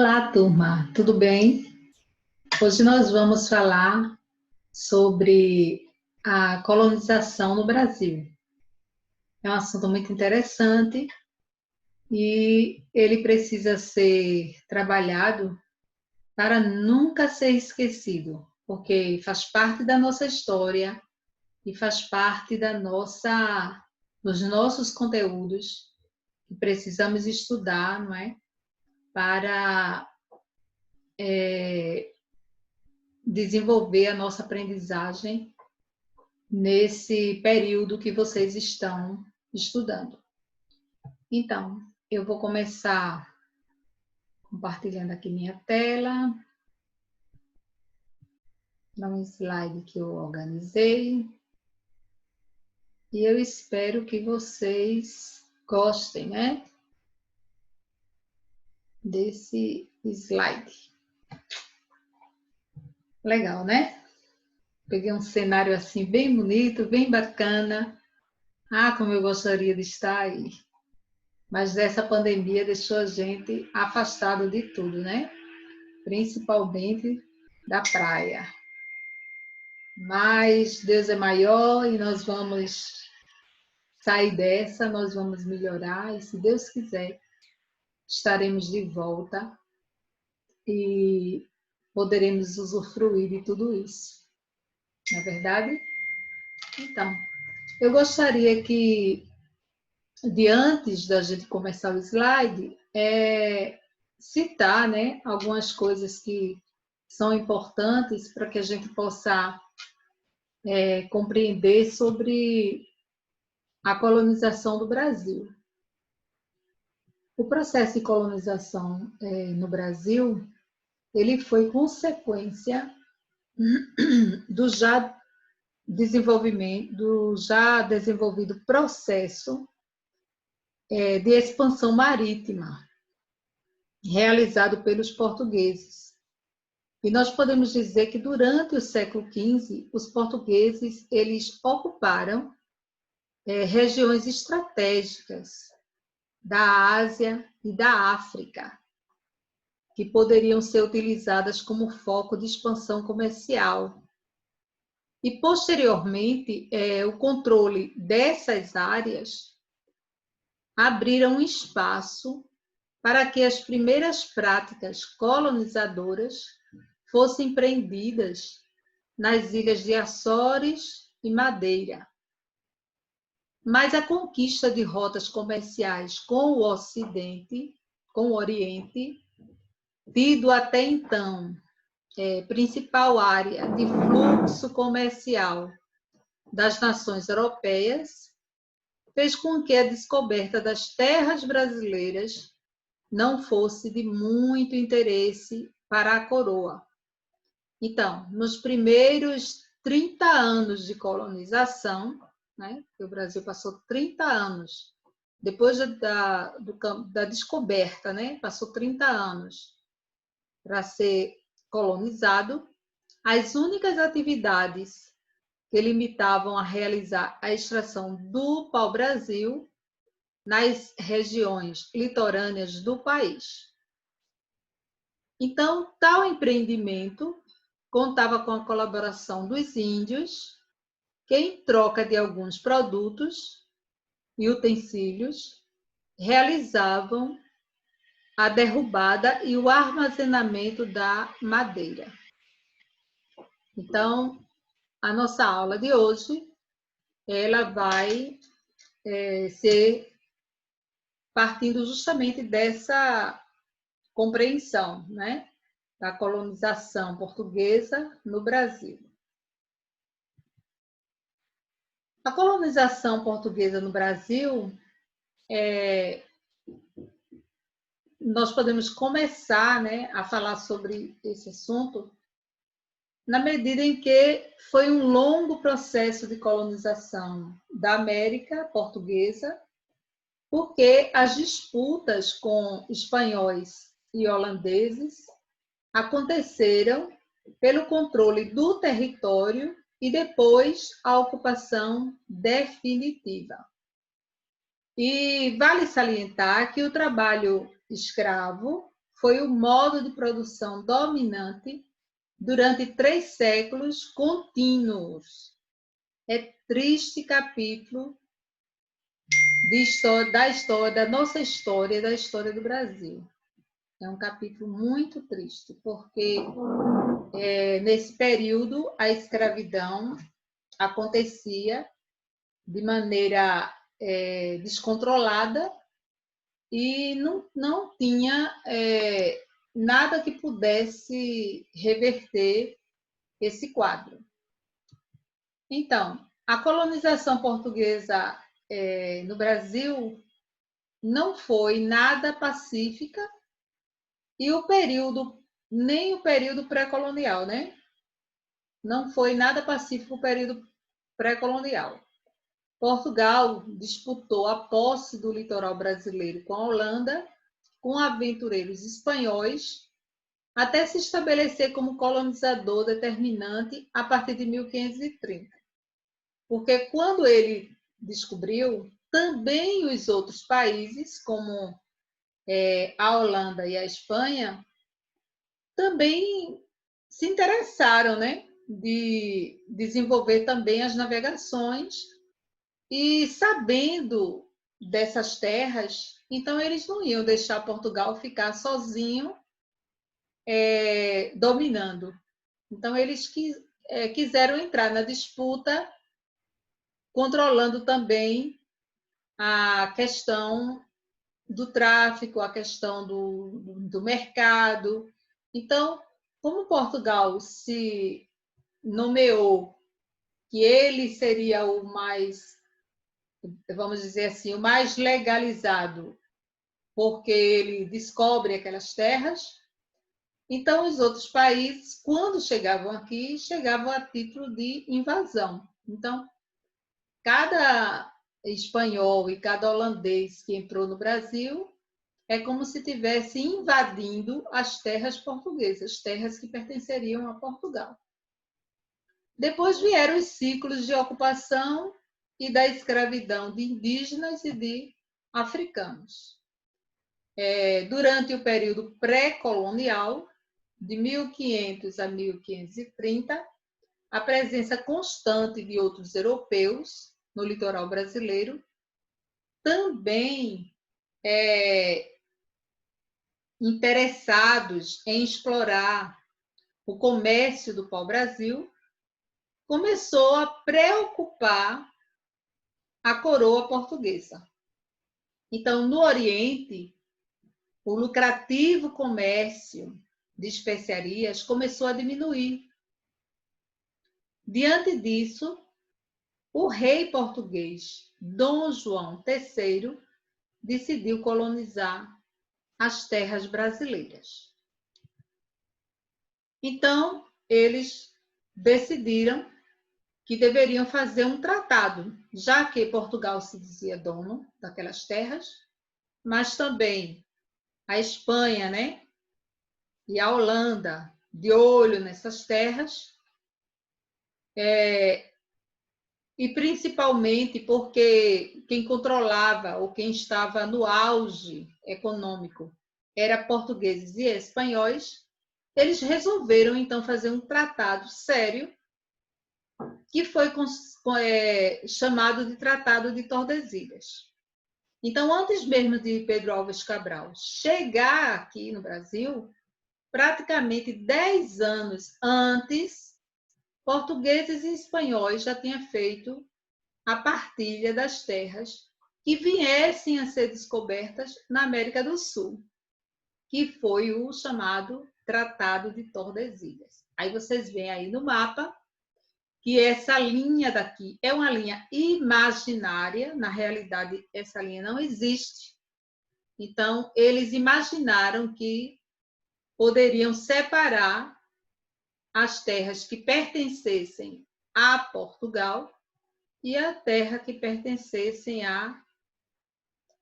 Olá, turma, tudo bem? Hoje nós vamos falar sobre a colonização no Brasil. É um assunto muito interessante e ele precisa ser trabalhado para nunca ser esquecido, porque faz parte da nossa história e faz parte dos nossos conteúdos que precisamos estudar, não é? Para desenvolver a nossa aprendizagem nesse período que vocês estão estudando. Então, eu vou começar compartilhando aqui minha tela, um slide que eu organizei, e eu espero que vocês gostem, né, desse slide. Legal, né? Peguei um cenário assim bem bonito, bem bacana. Ah, como eu gostaria de estar aí. Mas essa pandemia deixou a gente afastado de tudo, né? Principalmente da praia. Mas Deus é maior e nós vamos sair dessa, nós vamos melhorar e, se Deus quiser, estaremos de volta e poderemos usufruir de tudo isso. Não é verdade? Então, eu gostaria que, de antes da gente começar o slide, citar, né, algumas coisas que são importantes para que a gente possa compreender sobre a colonização do Brasil. O processo de colonização no Brasil, ele foi consequência do já desenvolvido processo de expansão marítima realizado pelos portugueses. E nós podemos dizer que durante o século XV, os portugueses eles ocuparam regiões estratégicas da Ásia e da África, que poderiam ser utilizadas como foco de expansão comercial. E, posteriormente, o controle dessas áreas abriram um espaço para que as primeiras práticas colonizadoras fossem empreendidas nas ilhas de Açores e Madeira. Mas a conquista de rotas comerciais com o Ocidente, com o Oriente, tido até então principal área de fluxo comercial das nações europeias, fez com que a descoberta das terras brasileiras não fosse de muito interesse para a coroa. Então, nos primeiros 30 anos de colonização, né, o Brasil passou 30 anos, depois da descoberta, né, passou 30 anos para ser colonizado, as únicas atividades que limitavam a realizar a extração do pau-brasil nas regiões litorâneas do país. Então, tal empreendimento contava com a colaboração dos índios, que, em troca de alguns produtos e utensílios, realizavam a derrubada e o armazenamento da madeira. Então, a nossa aula de hoje, ela vai ser partindo justamente dessa compreensão, né, da colonização portuguesa no Brasil. A colonização portuguesa no Brasil, nós podemos começar, né, a falar sobre esse assunto na medida em que foi um longo processo de colonização da América portuguesa, porque as disputas com espanhóis e holandeses aconteceram pelo controle do território e depois a ocupação definitiva. E vale salientar que o trabalho escravo foi o modo de produção dominante durante 3 séculos contínuos. É triste capítulo da história, da nossa história, da história do Brasil. É um capítulo muito triste, porque nesse período a escravidão acontecia de maneira descontrolada e não tinha nada que pudesse reverter esse quadro. Então, a colonização portuguesa no Brasil não foi nada pacífica e nem o período pré-colonial, né? Não foi nada pacífico o período pré-colonial. Portugal disputou a posse do litoral brasileiro com a Holanda, com aventureiros espanhóis, até se estabelecer como colonizador determinante a partir de 1530. Porque quando ele descobriu, também os outros países, como a Holanda e a Espanha, também se interessaram, né, de desenvolver também as navegações e sabendo dessas terras, então eles não iam deixar Portugal ficar sozinho dominando. Então eles quiseram entrar na disputa, controlando também a questão do tráfico, a questão do mercado. Então, como Portugal se nomeou que ele seria o mais, vamos dizer assim, o mais legalizado, porque ele descobre aquelas terras, então os outros países, quando chegavam aqui, chegavam a título de invasão. Então, cada espanhol e cada holandês que entrou no Brasil é como se estivesse invadindo as terras portuguesas, terras que pertenceriam a Portugal. Depois vieram os ciclos de ocupação e da escravidão de indígenas e de africanos. Durante o período pré-colonial, de 1500 a 1530, a presença constante de outros europeus no litoral brasileiro também interessados em explorar o comércio do pau-brasil, começou a preocupar a coroa portuguesa. Então, no Oriente, o lucrativo comércio de especiarias começou a diminuir. Diante disso, o rei português Dom João III decidiu colonizar as terras brasileiras. Então, eles decidiram que deveriam fazer um tratado, já que Portugal se dizia dono daquelas terras, mas também a Espanha, né, e a Holanda de olho nessas terras, e principalmente porque quem controlava ou quem estava no auge econômico era portugueses e espanhóis, eles resolveram então fazer um tratado sério que foi chamado de Tratado de Tordesilhas. Então, antes mesmo de Pedro Álvares Cabral chegar aqui no Brasil, praticamente 10 anos antes, portugueses e espanhóis já tinham feito a partilha das terras que viessem a ser descobertas na América do Sul, que foi o chamado Tratado de Tordesilhas. Aí vocês veem aí no mapa que essa linha daqui é uma linha imaginária, na realidade essa linha não existe. Então, eles imaginaram que poderiam separar as terras que pertencessem a Portugal e a terra que pertencessem à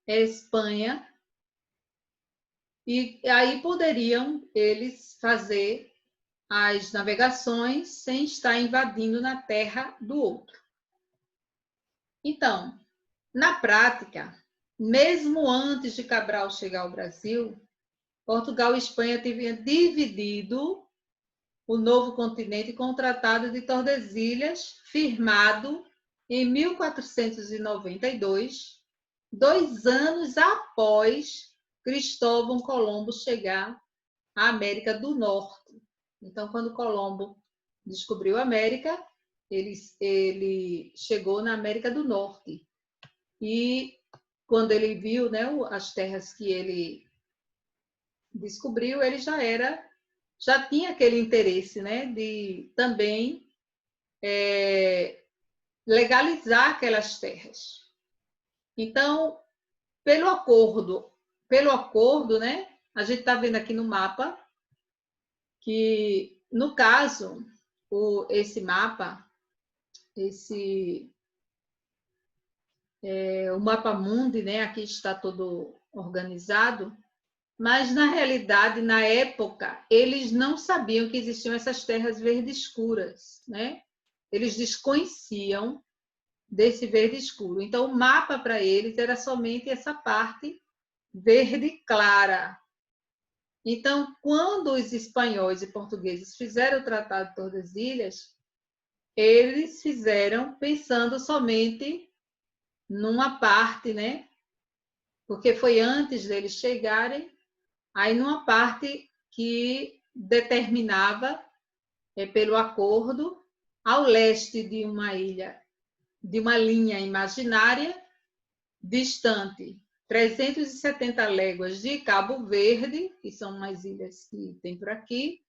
Espanha. E aí poderiam eles fazer as navegações sem estar invadindo na terra do outro. Então, na prática, mesmo antes de Cabral chegar ao Brasil, Portugal e Espanha tinham dividido o novo continente com o Tratado de Tordesilhas, firmado em 1492, 2 anos após Cristóvão Colombo chegar à América do Norte. Então, quando Colombo descobriu a América, ele chegou na América do Norte. E quando ele viu, né, as terras que ele descobriu, ele já tinha aquele interesse, né, de também legalizar aquelas terras. Então, pelo acordo, né, a gente está vendo aqui no mapa que, no caso, esse mapa, o mapa mundi, né, aqui está todo organizado, mas, na realidade, na época, eles não sabiam que existiam essas terras verdes escuras, né? Eles desconheciam desse verde escuro. Então, o mapa para eles era somente essa parte verde clara. Então, quando os espanhóis e portugueses fizeram o Tratado de Tordesilhas, eles fizeram pensando somente numa parte, né? Porque foi antes deles chegarem, aí numa parte que determinava, pelo acordo, ao leste de uma ilha, de uma linha imaginária, distante 370 léguas de Cabo Verde, que são umas ilhas que tem por aqui,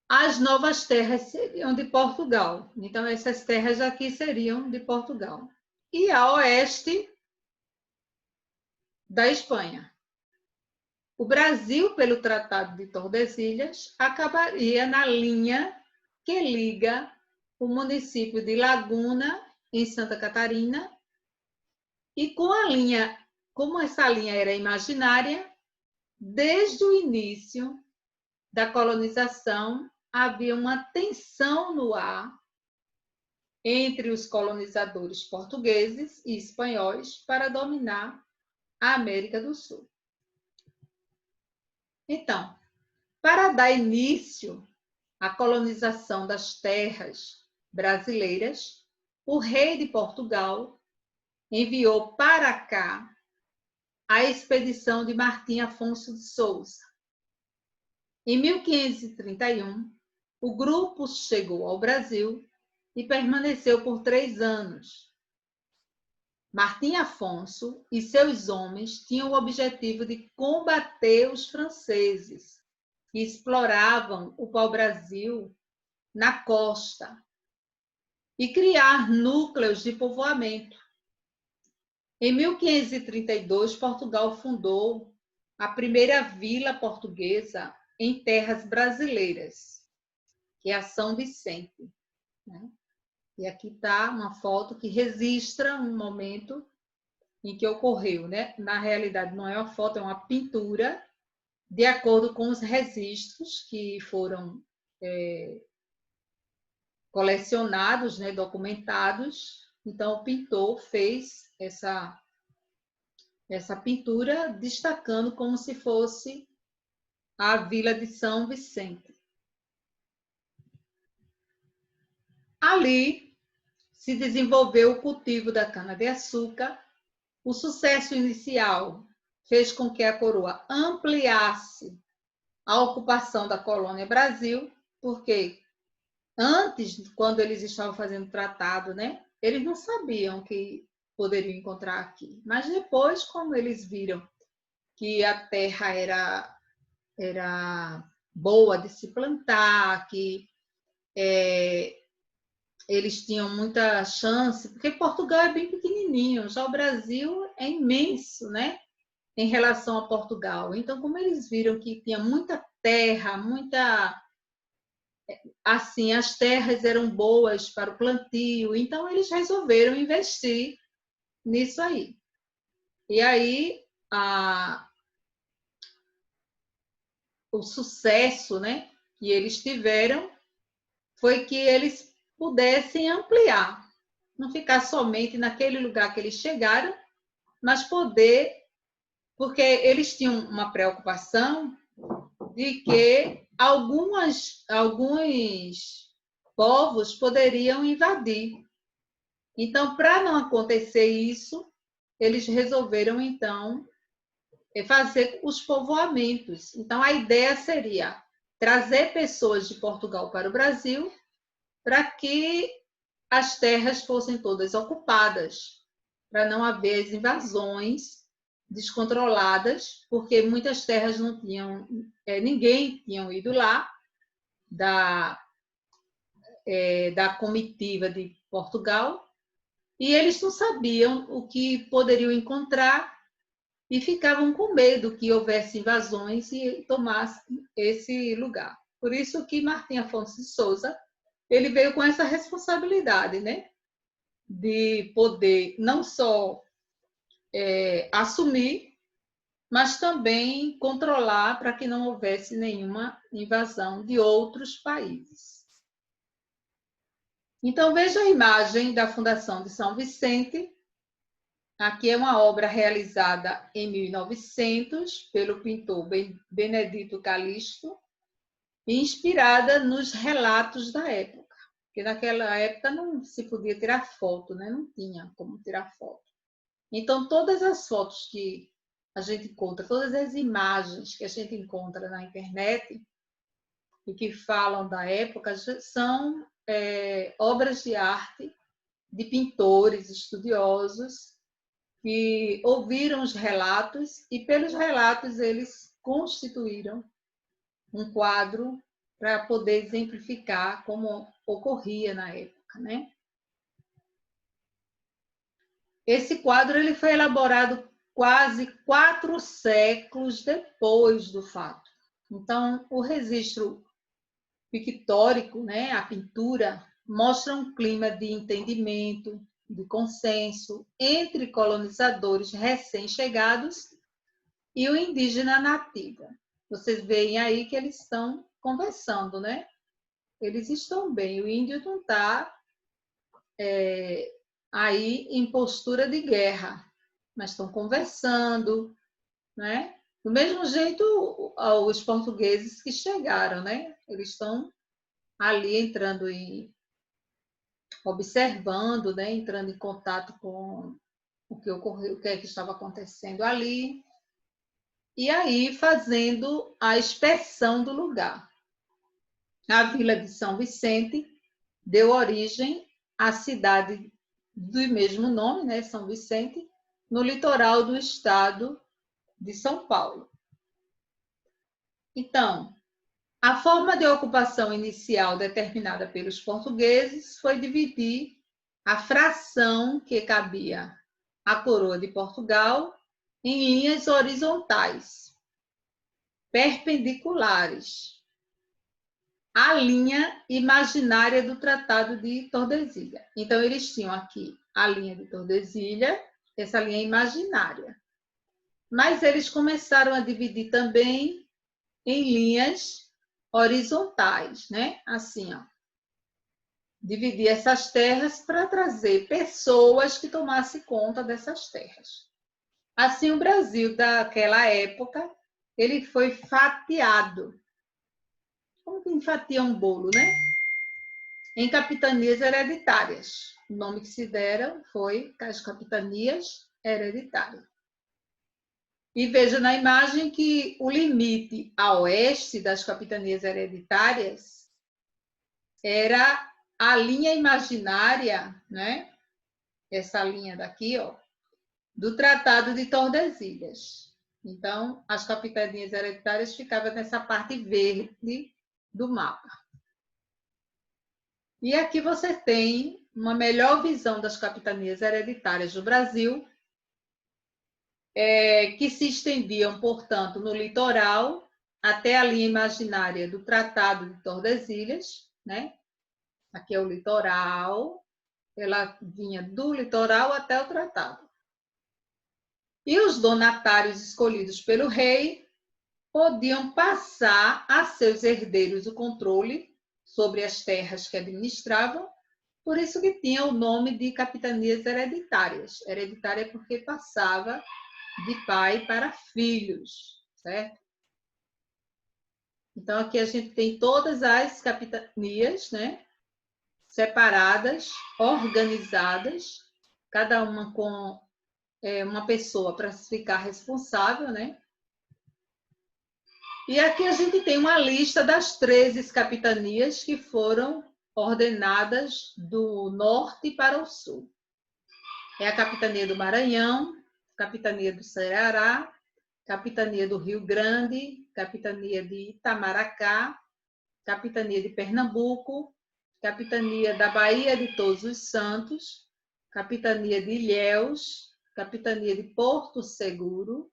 as novas terras seriam de Portugal. Então, essas terras aqui seriam de Portugal. E a oeste da Espanha. O Brasil, pelo Tratado de Tordesilhas, acabaria na linha que liga o município de Laguna, em Santa Catarina, e como essa linha era imaginária, desde o início da colonização havia uma tensão no ar entre os colonizadores portugueses e espanhóis para dominar a América do Sul. Então, para dar início à colonização das terras brasileiras, o rei de Portugal enviou para cá a expedição de Martim Afonso de Souza. Em 1531, o grupo chegou ao Brasil e permaneceu por 3 anos. Martim Afonso e seus homens tinham o objetivo de combater os franceses, que exploravam o pau-brasil na costa, e criar núcleos de povoamento. Em 1532, Portugal fundou a primeira vila portuguesa em terras brasileiras, que é a São Vicente, né? E aqui está uma foto que registra um momento em que ocorreu, né? Na realidade, não é uma foto, é uma pintura, de acordo com os registros que foram colecionados, né? Documentados. Então, o pintor fez essa pintura destacando como se fosse a Vila de São Vicente. Ali se desenvolveu o cultivo da cana-de-açúcar. O sucesso inicial fez com que a coroa ampliasse a ocupação da colônia Brasil, porque antes, quando eles estavam fazendo tratado, né, eles não sabiam que poderiam encontrar aqui. Mas depois, como eles viram que a terra era boa de se plantar, que eles tinham muita chance, porque Portugal é bem pequenininho, já o Brasil é imenso, né, em relação a Portugal. Então, como eles viram que tinha muita terra, assim, as terras eram boas para o plantio, então eles resolveram investir nisso aí. E aí, o sucesso, né, que eles tiveram foi que eles pudessem ampliar, não ficar somente naquele lugar que eles chegaram, mas poder porque eles tinham uma preocupação de que alguns povos poderiam invadir. Então, para não acontecer isso, eles resolveram, então, fazer os povoamentos. Então, a ideia seria trazer pessoas de Portugal para o Brasil para que as terras fossem todas ocupadas, para não haver as invasões descontroladas, porque muitas terras não tinham, ninguém tinha ido lá da comitiva de Portugal, e eles não sabiam o que poderiam encontrar e ficavam com medo que houvesse invasões e tomasse esse lugar. Por isso que Martim Afonso de Souza, ele veio com essa responsabilidade, né? De poder não só assumir, mas também controlar para que não houvesse nenhuma invasão de outros países. Então, veja a imagem da Fundação de São Vicente. Aqui é uma obra realizada em 1900 pelo pintor Benedito Calixto, inspirada nos relatos da época, porque naquela época não se podia tirar foto, né? Não tinha como tirar foto. Então, todas as fotos que a gente encontra, todas as imagens que a gente encontra na internet e que falam da época são obras de arte de pintores estudiosos que ouviram os relatos e, pelos relatos, eles constituíram um quadro para poder exemplificar como ocorria na época, né? Esse quadro ele foi elaborado quase 4 séculos depois do fato. Então, o registro pictórico, né, a pintura, mostra um clima de entendimento, de consenso entre colonizadores recém-chegados e o indígena nativo. Vocês veem aí que eles estão conversando, né? Eles estão bem. O índio não está aí em postura de guerra, mas estão conversando, né? Do mesmo jeito, os portugueses que chegaram, né? Eles estão ali entrando observando, né? Entrando em contato com o que ocorreu, o que é que estava acontecendo ali, e aí fazendo a inspeção do lugar. A Vila de São Vicente deu origem à cidade do mesmo nome, né? São Vicente, no litoral do estado de São Paulo. Então, a forma de ocupação inicial determinada pelos portugueses foi dividir a fração que cabia à coroa de Portugal em linhas horizontais, perpendiculares à linha imaginária do Tratado de Tordesilhas. Então, eles tinham aqui a linha de Tordesilhas, essa linha imaginária. Mas eles começaram a dividir também em linhas horizontais, né? Assim, ó. Dividir essas terras para trazer pessoas que tomassem conta dessas terras. Assim, o Brasil daquela época, ele foi fatiado. Como que fatia um bolo, né? Em capitanias hereditárias. O nome que se deram foi as capitanias hereditárias. E veja na imagem que o limite a oeste das capitanias hereditárias era a linha imaginária, né? Essa linha daqui, ó, do Tratado de Tordesilhas. Então, as capitanias hereditárias ficavam nessa parte verde do mapa. E aqui você tem uma melhor visão das capitanias hereditárias do Brasil, que se estendiam, portanto, no litoral até a linha imaginária do Tratado de Tordesilhas, né? Aqui é o litoral, ela vinha do litoral até o tratado. E os donatários escolhidos pelo rei podiam passar a seus herdeiros o controle sobre as terras que administravam, por isso que tinha o nome de capitanias hereditárias. Hereditária porque passava de pai para filhos, certo? Então, aqui a gente tem todas as capitanias, né? Separadas, organizadas, cada uma com uma pessoa para ficar responsável, né? E aqui a gente tem uma lista das 13 capitanias que foram ordenadas do norte para o sul. É a capitania do Maranhão, capitania do Ceará, capitania do Rio Grande, capitania de Itamaracá, capitania de Pernambuco, capitania da Bahia de Todos os Santos, capitania de Ilhéus, capitania de Porto Seguro,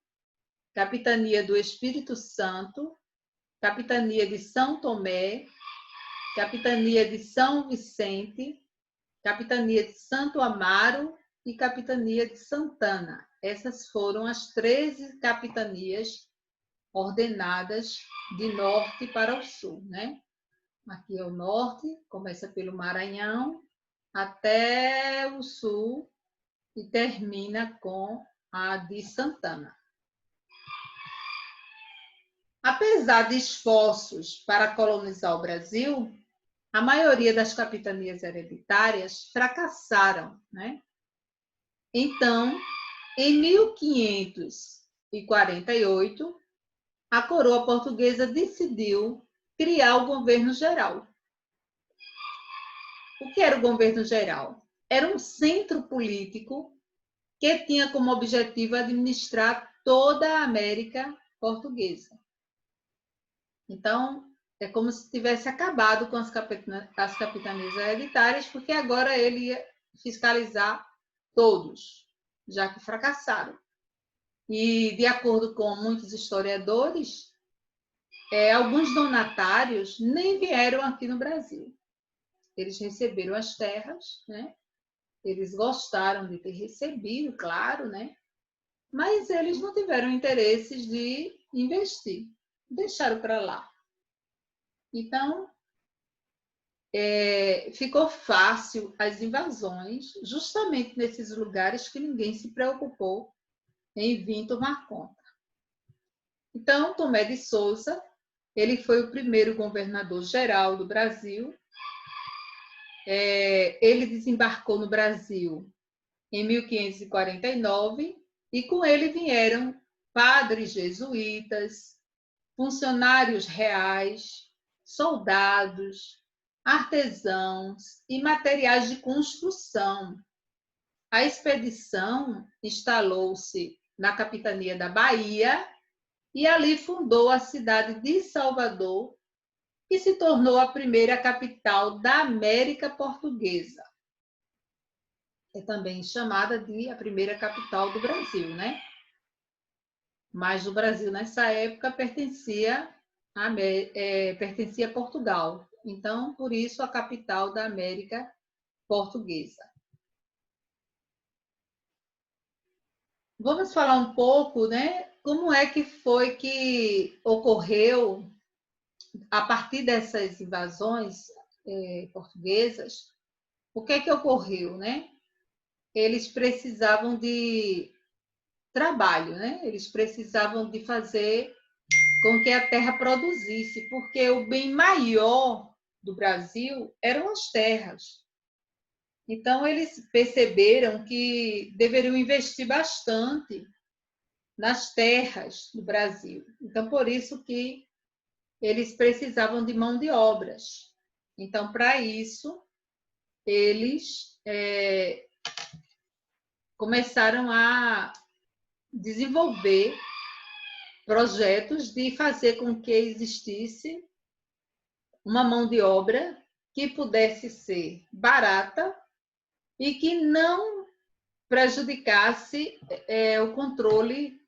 capitania do Espírito Santo, capitania de São Tomé, capitania de São Vicente, capitania de Santo Amaro e capitania de Santana. Essas foram as 13 capitanias ordenadas de norte para o sul, né? Aqui é o norte, começa pelo Maranhão até o sul e termina com a de Santana. Apesar de esforços para colonizar o Brasil, a maioria das capitanias hereditárias fracassaram, né? Então, em 1548, a coroa portuguesa decidiu criar o governo geral. O que era o governo geral? Era um centro político que tinha como objetivo administrar toda a América portuguesa. Então, é como se tivesse acabado com as capitanias hereditárias, porque agora ele ia fiscalizar todos, já que fracassaram. E, de acordo com muitos historiadores, alguns donatários nem vieram aqui no Brasil. Eles receberam as terras, né? Eles gostaram de ter recebido, claro, né? Mas eles não tiveram interesses de investir, deixaram para lá. Então, ficou fácil as invasões, justamente nesses lugares que ninguém se preocupou em vir tomar conta. Então, Tomé de Souza, ele foi o primeiro governador geral do Brasil. Ele desembarcou no Brasil em 1549 e com ele vieram padres jesuítas, funcionários reais, soldados, artesãos e materiais de construção. A expedição instalou-se na capitania da Bahia e ali fundou a cidade de Salvador, que se tornou a primeira capital da América Portuguesa. É também chamada de a primeira capital do Brasil, né? Mas o Brasil, nessa época, pertencia a Portugal. Então, por isso, a capital da América Portuguesa. Vamos falar um pouco, né? Como é que foi que ocorreu, a partir dessas invasões portuguesas, o que é que ocorreu, né? Eles precisavam de trabalho, né? Eles precisavam de fazer com que a terra produzisse, porque o bem maior do Brasil eram as terras. Então, eles perceberam que deveriam investir bastante nas terras do Brasil. Então, por isso que eles precisavam de mão de obras. Então, para isso, eles começaram a desenvolver projetos de fazer com que existisse uma mão de obra que pudesse ser barata e que não prejudicasse o controle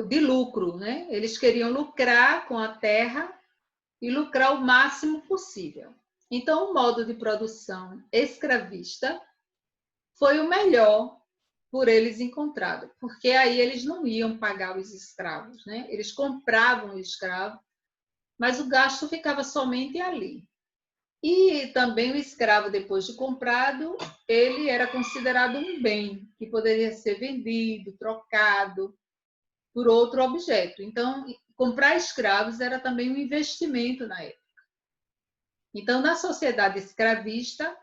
de lucro, né? Eles queriam lucrar com a terra e lucrar o máximo possível. Então, o modo de produção escravista foi o melhor por eles encontrado, porque aí eles não iam pagar os escravos, né? Eles compravam o escravo, mas o gasto ficava somente ali. E também o escravo, depois de comprado, ele era considerado um bem que poderia ser vendido, trocado por outro objeto. Então, comprar escravos era também um investimento na época. Então, na sociedade escravista,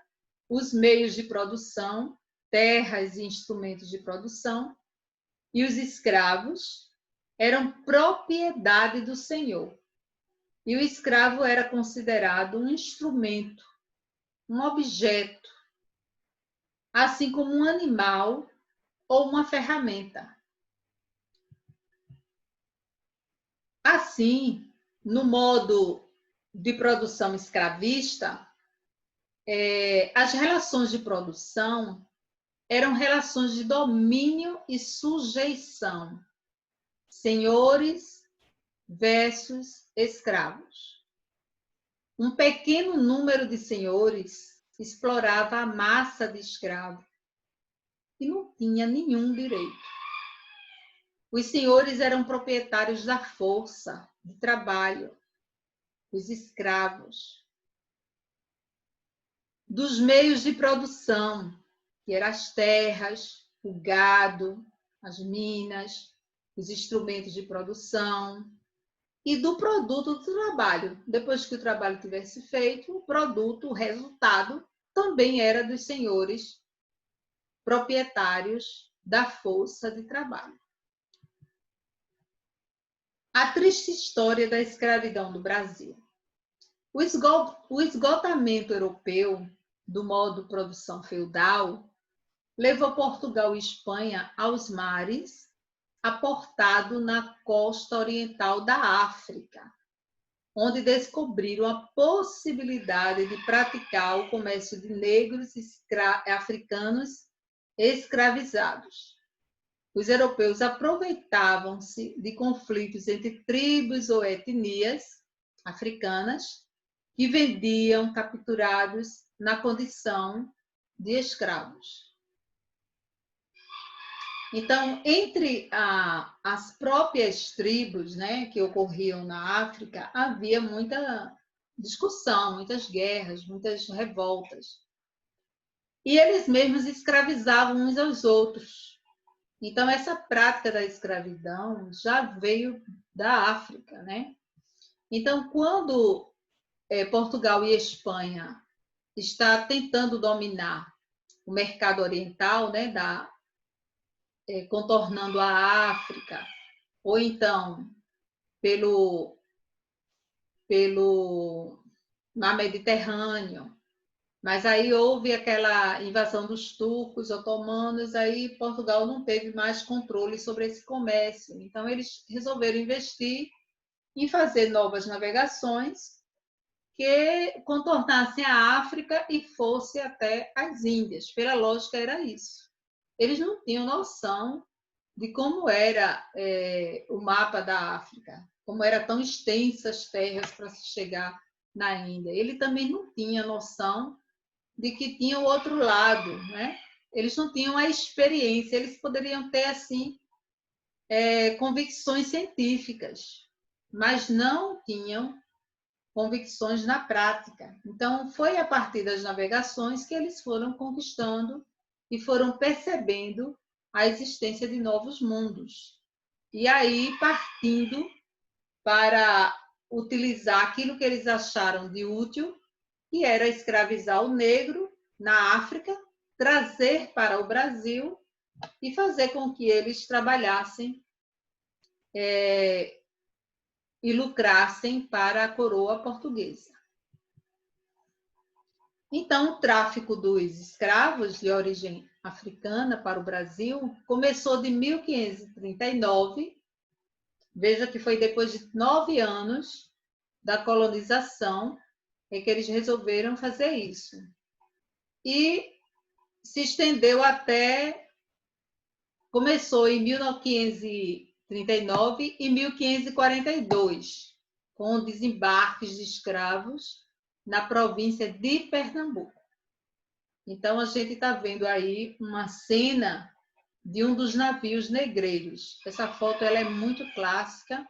os meios de produção, terras e instrumentos de produção, e os escravos eram propriedade do senhor. E o escravo era considerado um instrumento, um objeto, assim como um animal ou uma ferramenta. Assim, no modo de produção escravista, as relações de produção eram relações de domínio e sujeição, senhores versus escravos. Um pequeno número de senhores explorava a massa de escravos e não tinha nenhum direito. Os senhores eram proprietários da força de trabalho, os escravos, dos meios de produção, que eram as terras, o gado, as minas, os instrumentos de produção, e do produto do trabalho. Depois que o trabalho tivesse feito, o produto, o resultado, também era dos senhores proprietários da força de trabalho. A triste história da escravidão do Brasil. O esgotamento europeu do modo de produção feudal levou Portugal e Espanha aos mares, aportado na costa oriental da África, onde descobriram a possibilidade de praticar o comércio de negros africanos escravizados. Os europeus aproveitavam-se de conflitos entre tribos ou etnias africanas que vendiam capturados na condição de escravos. Então, entre as próprias tribos, né, que ocorriam na África, havia muita discussão, muitas guerras, muitas revoltas. E eles mesmos escravizavam uns aos outros. Então, essa prática da escravidão já veio da África, né? Então, quando Portugal e Espanha está tentando dominar o mercado oriental, né, contornando a África, ou então pelo mar Mediterrâneo, mas aí houve aquela invasão dos turcos, otomanos, aí Portugal não teve mais controle sobre esse comércio. Então eles resolveram investir em fazer novas navegações que contornassem a África e fosse até as Índias. Pela lógica era isso. Eles não tinham noção de como era o mapa da África, como eram tão extensas terras para se chegar na Índia. Ele também não tinha noção de que tinha o outro lado, né? Eles não tinham a experiência, eles poderiam ter, assim, convicções científicas, mas não tinham convicções na prática. Então, foi a partir das navegações que eles foram conquistando e foram percebendo a existência de novos mundos. E aí, partindo para utilizar aquilo que eles acharam de útil, que era escravizar o negro na África, trazer para o Brasil e fazer com que eles trabalhassem e lucrassem para a coroa portuguesa. Então, o tráfico dos escravos de origem africana para o Brasil começou de 1539. Veja que foi depois de 9 anos da colonização que eles resolveram fazer isso. E se estendeu até... Começou em 1539 e 1542, com desembarques de escravos na província de Pernambuco. Então, a gente está vendo aí uma cena de um dos navios negreiros. Essa foto ela é muito clássica.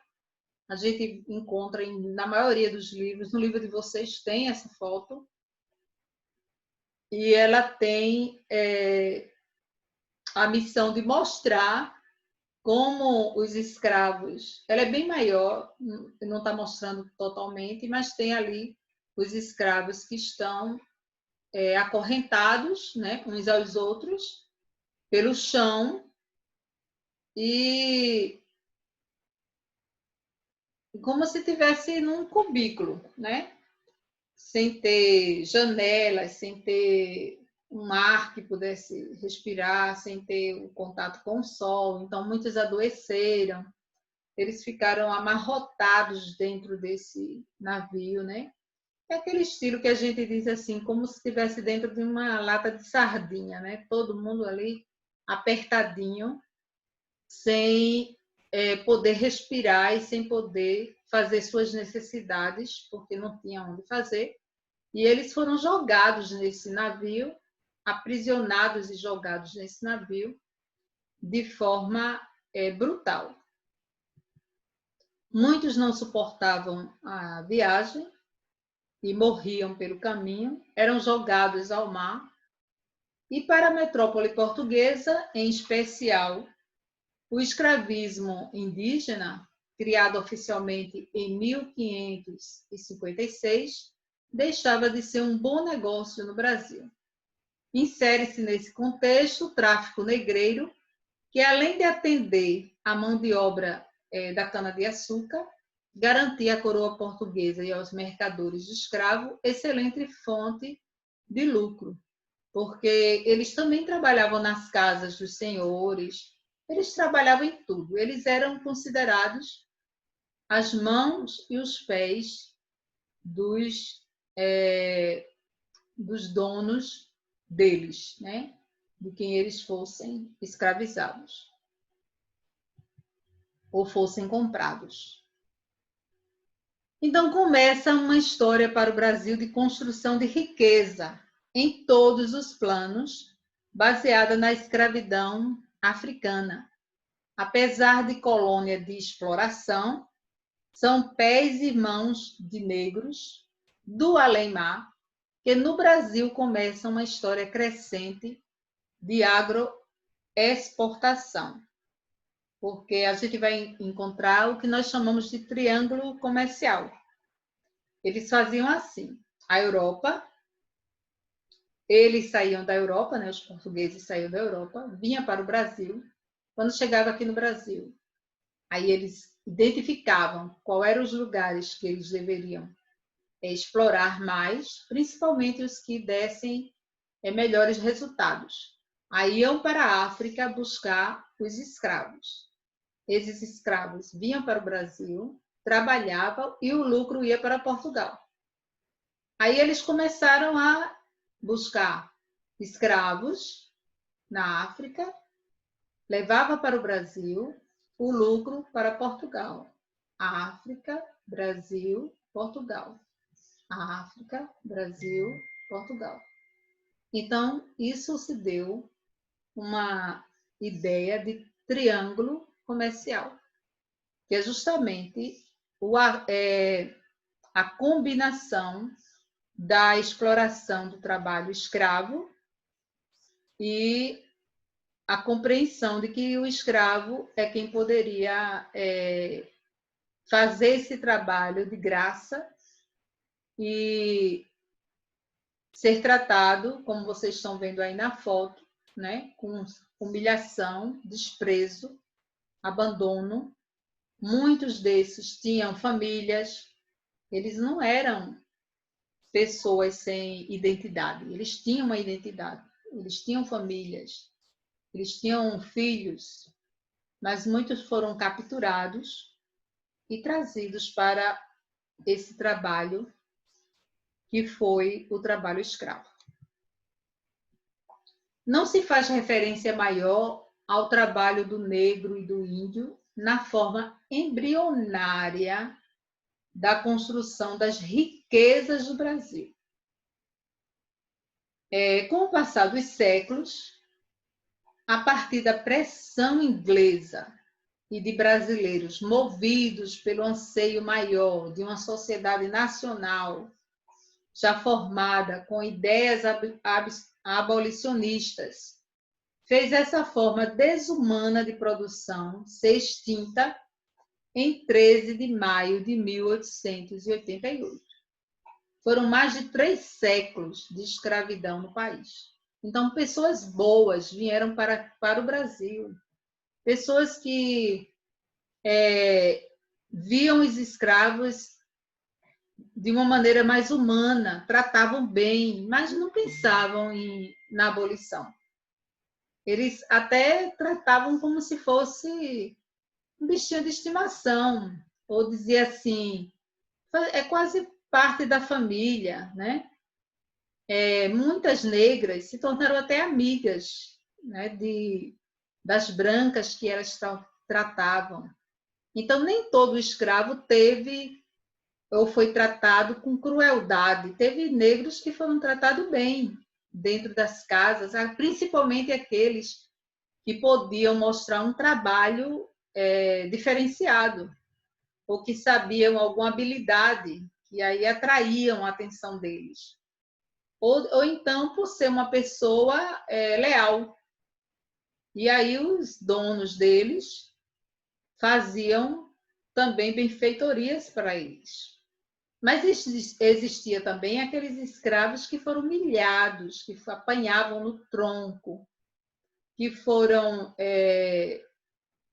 A gente encontra na maioria dos livros. No livro de vocês tem essa foto. e ela tem a missão de mostrar como os escravos, ela é bem maior, não está mostrando totalmente, mas tem ali os escravos que estão acorrentados, né, uns aos outros, pelo chão, e como se estivesse num cubículo, né? Sem ter janelas, sem ter um ar que pudesse respirar, sem ter o contato com o sol. Então, muitos adoeceram, eles ficaram amarrotados dentro desse navio, né? É aquele estilo que a gente diz assim, como se estivesse dentro de uma lata de sardinha, né? Todo mundo ali apertadinho, sem poder respirar e sem poder fazer suas necessidades, porque não tinha onde fazer. E eles foram jogados nesse navio, aprisionados e jogados nesse navio de forma brutal. Muitos não suportavam a viagem e morriam pelo caminho, eram jogados ao mar. E para a metrópole portuguesa, em especial, o escravismo indígena, criado oficialmente em 1556, deixava de ser um bom negócio no Brasil. Insere-se nesse contexto o tráfico negreiro, que além de atender a mão de obra da cana-de-açúcar, garantia à coroa portuguesa e aos mercadores de escravo excelente fonte de lucro, porque eles também trabalhavam nas casas dos senhores, eles trabalhavam em tudo, eles eram considerados as mãos e os pés dos donos deles, né? De quem eles fossem escravizados ou fossem comprados. Então começa uma história para o Brasil de construção de riqueza em todos os planos, baseada na escravidão africana. Apesar de colônia de exploração, são pés e mãos de negros do além-mar que no Brasil começa uma história crescente de agroexportação, porque a gente vai encontrar o que nós chamamos de triângulo comercial. Eles faziam assim, a Europa, eles saíam da Europa, né, os portugueses saíam da Europa, vinham para o Brasil. Quando chegava aqui no Brasil, aí eles identificavam quais eram os lugares que eles deveriam explorar mais, principalmente os que dessem melhores resultados. Aí iam para a África buscar os escravos. Esses escravos vinham para o Brasil, trabalhavam e o lucro ia para Portugal. Aí eles começaram a buscar escravos na África, levava para o Brasil, o lucro para Portugal. África, Brasil, Portugal. África, Brasil, Portugal. Então, isso se deu uma ideia de triângulo comercial, que é justamente a combinação da exploração do trabalho escravo e a compreensão de que o escravo é quem poderia fazer esse trabalho de graça e ser tratado, como vocês estão vendo aí na foto, né, com humilhação, desprezo, abandono. Muitos desses tinham famílias, eles não eram pessoas sem identidade, eles tinham uma identidade, eles tinham famílias, eles tinham filhos, mas muitos foram capturados e trazidos para esse trabalho que foi o trabalho escravo. Não se faz referência maior ao trabalho do negro e do índio na forma embrionária da construção das riquezas do Brasil. Com o passar dos séculos, a partir da pressão inglesa e de brasileiros movidos pelo anseio maior de uma sociedade nacional já formada com ideias abolicionistas, fez essa forma desumana de produção ser extinta em 13 de maio de 1888. Foram mais de 3 séculos de escravidão no país. Então, pessoas boas vieram para o Brasil, pessoas que viam os escravos de uma maneira mais humana, tratavam bem, mas não pensavam na abolição. Eles até tratavam como se fosse um bichinho de estimação, ou dizia assim, é quase parte da família, né? Muitas negras se tornaram até amigas, né, das brancas que elas tratavam. Então, nem todo escravo teve ou foi tratado com crueldade. Teve negros que foram tratados bem dentro das casas, principalmente aqueles que podiam mostrar um trabalho diferenciado, ou que sabiam alguma habilidade, que aí atraíam a atenção deles. Ou então por ser uma pessoa leal. E aí os donos deles faziam também benfeitorias para eles. Mas existia também aqueles escravos que foram humilhados, que apanhavam no tronco, que foram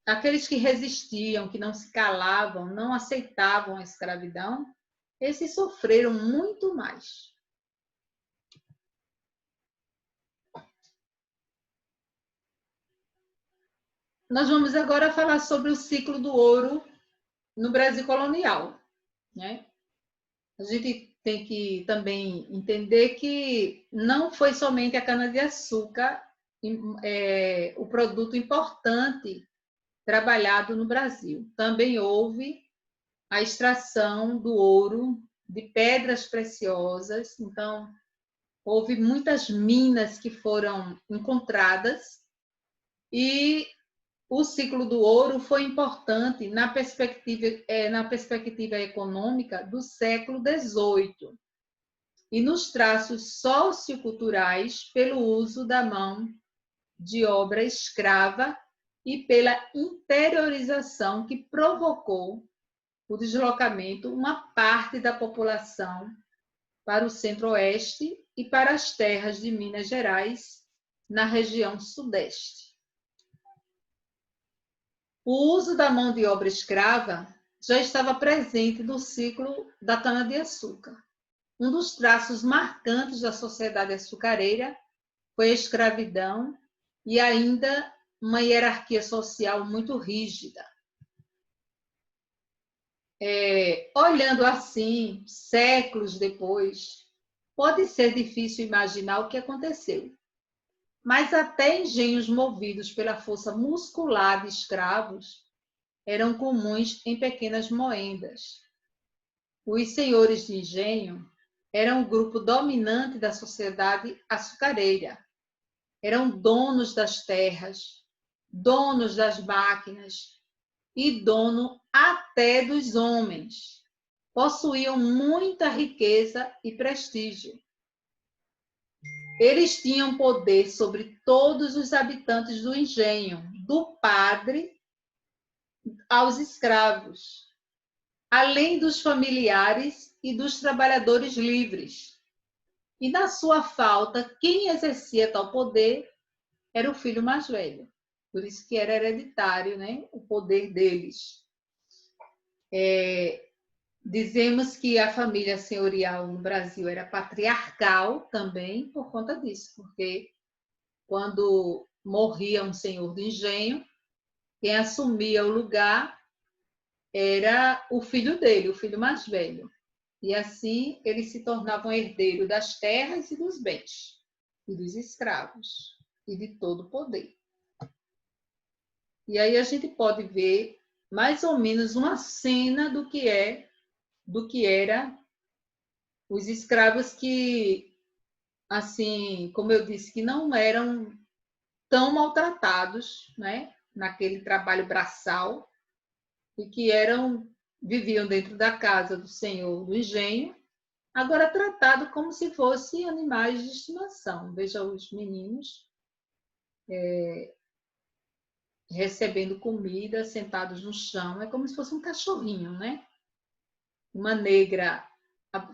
aqueles que resistiam, que não se calavam, não aceitavam a escravidão. Esses sofreram muito mais. Nós vamos agora falar sobre o ciclo do ouro no Brasil colonial, né? A gente tem que também entender que não foi somente a cana-de-açúcar o produto importante trabalhado no Brasil. Também houve a extração do ouro, de pedras preciosas. Então, houve muitas minas que foram encontradas e o ciclo do ouro foi importante na perspectiva econômica do século XVIII e nos traços socioculturais pelo uso da mão de obra escrava e pela interiorização que provocou o deslocamento uma parte da população para o centro-oeste e para as terras de Minas Gerais, na região sudeste. O uso da mão de obra escrava já estava presente no ciclo da cana-de-açúcar. Um dos traços marcantes da sociedade açucareira foi a escravidão e ainda uma hierarquia social muito rígida. Olhando assim, séculos depois, pode ser difícil imaginar o que aconteceu. Mas até engenhos movidos pela força muscular de escravos eram comuns em pequenas moendas. Os senhores de engenho eram o grupo dominante da sociedade açucareira. Eram donos das terras, donos das máquinas e dono até dos homens. Possuíam muita riqueza e prestígio. Eles tinham poder sobre todos os habitantes do engenho, do padre aos escravos, além dos familiares e dos trabalhadores livres. E na sua falta, quem exercia tal poder era o filho mais velho. Por isso que era hereditário, né, o poder deles. Dizemos que a família senhorial no Brasil era patriarcal também por conta disso, porque quando morria um senhor do engenho, quem assumia o lugar era o filho dele, o filho mais velho. E assim ele se tornava um herdeiro das terras e dos bens, e dos escravos, e de todo o poder. E aí a gente pode ver mais ou menos uma cena do que era os escravos que, assim, como eu disse, que não eram tão maltratados, né, naquele trabalho braçal, e que viviam dentro da casa do senhor do engenho, agora tratado como se fossem animais de estimação. Veja os meninos recebendo comida, sentados no chão, é como se fosse um cachorrinho, né? Uma negra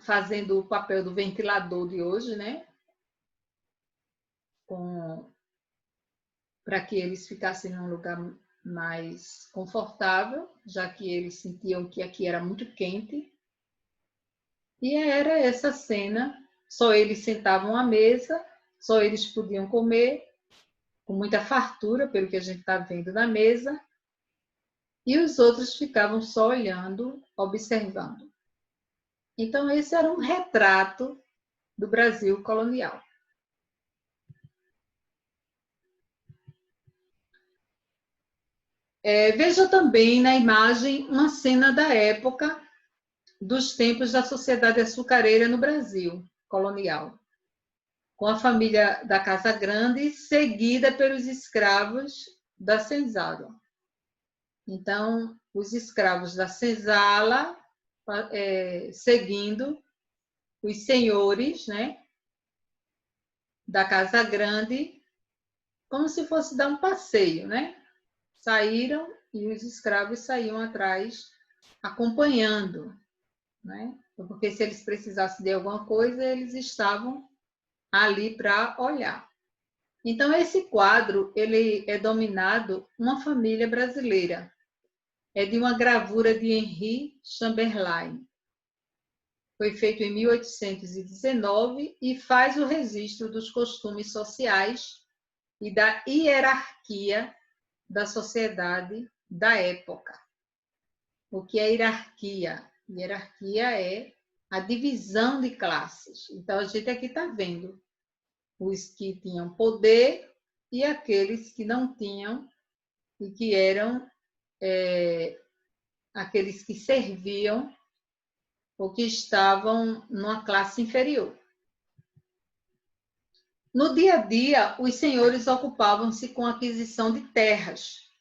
fazendo o papel do ventilador de hoje, né? Para que eles ficassem num lugar mais confortável, já que eles sentiam que aqui era muito quente. E era essa cena, só eles sentavam à mesa, só eles podiam comer, com muita fartura, pelo que a gente está vendo na mesa, e os outros ficavam só olhando, observando. Então, esse era um retrato do Brasil colonial. Veja também na imagem uma cena da época dos tempos da sociedade açucareira no Brasil colonial, com a família da Casa Grande, seguida pelos escravos da senzala. Então, os escravos da senzala seguindo os senhores, né, da Casa Grande, como se fosse dar um passeio, né? Saíram e os escravos saíam atrás, acompanhando, né? Porque se eles precisassem de alguma coisa, eles estavam ali para olhar. Então, esse quadro ele é dominado uma família brasileira. É de uma gravura de Henri Chamberlain. Foi feito em 1819 e faz o registro dos costumes sociais e da hierarquia da sociedade da época. O que é hierarquia? Hierarquia é a divisão de classes. Então, a gente aqui está vendo os que tinham poder e aqueles que não tinham e que eram aqueles que serviam ou que estavam numa classe inferior. No dia a dia, os senhores ocupavam-se com a aquisição de terras.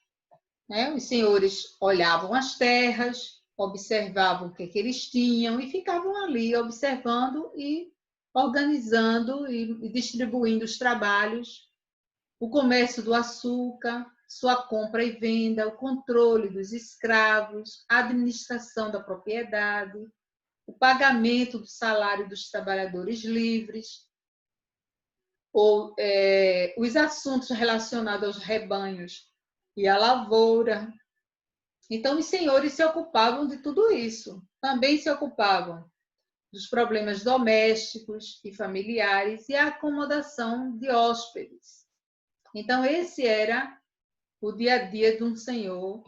Né? Os senhores olhavam as terras, observavam o que eles tinham e ficavam ali observando e organizando e distribuindo os trabalhos, o comércio do açúcar, sua compra e venda, o controle dos escravos, a administração da propriedade, o pagamento do salário dos trabalhadores livres, ou os assuntos relacionados aos rebanhos e à lavoura. Então, os senhores se ocupavam de tudo isso. Também se ocupavam dos problemas domésticos e familiares e a acomodação de hóspedes. Então, esse era o dia a dia de um senhor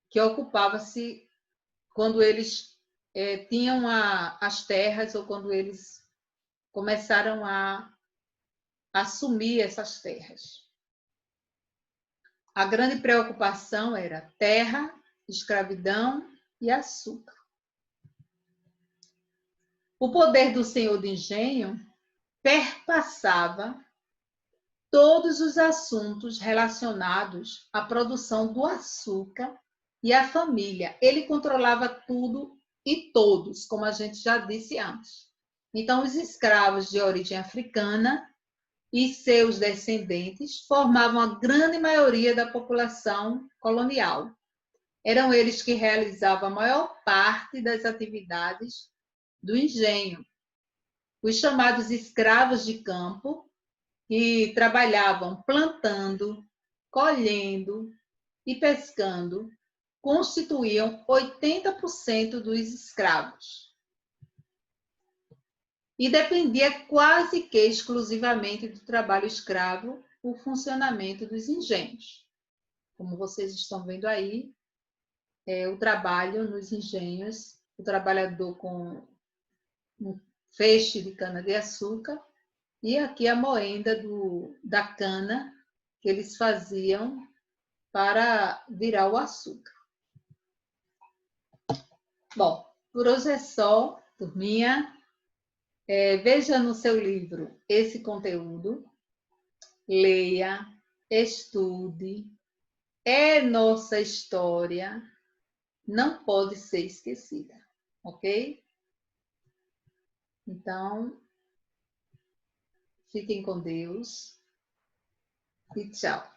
que ocupava-se quando eles tinham as terras ou quando eles começaram a assumir essas terras. A grande preocupação era terra, escravidão e açúcar. O poder do senhor de engenho perpassava todos os assuntos relacionados à produção do açúcar e à família. Ele controlava tudo e todos, como a gente já disse antes. Então, os escravos de origem africana e seus descendentes formavam a grande maioria da população colonial. Eram eles que realizavam a maior parte das atividades do engenho. Os chamados escravos de campo, que trabalhavam plantando, colhendo e pescando, constituíam 80% dos escravos. E dependia quase que exclusivamente do trabalho escravo o funcionamento dos engenhos. Como vocês estão vendo aí, o trabalho nos engenhos, o trabalhador com um feixe de cana-de-açúcar e aqui a moenda da cana que eles faziam para virar o açúcar. Bom, por hoje é só, turminha. Veja no seu livro esse conteúdo, leia, estude, é nossa história, não pode ser esquecida. ok? Então, fiquem com Deus e tchau.